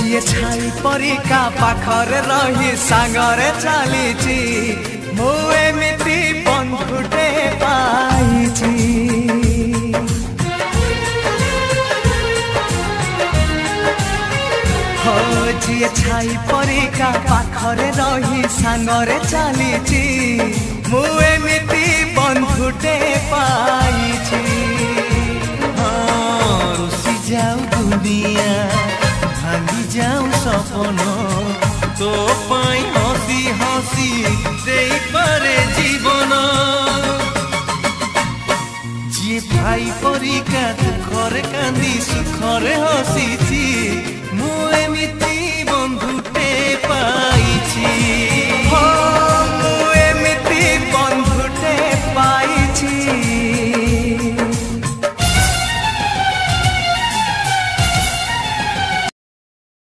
जिए छाई परिका पाखरे रही सांगरे चलीची मु एमिति बंधुटे पाइची हो जिए छाई परिका पाखरे रही सांगरे चलीची मु एमिति बंधुटे पाइची रुसी जाऊ दुनिया भांगी जाऊ सपन तो पाई हसी हसी देई पारे जीवन जी भाई परिका दुखरे कांदी सुखरे हसीची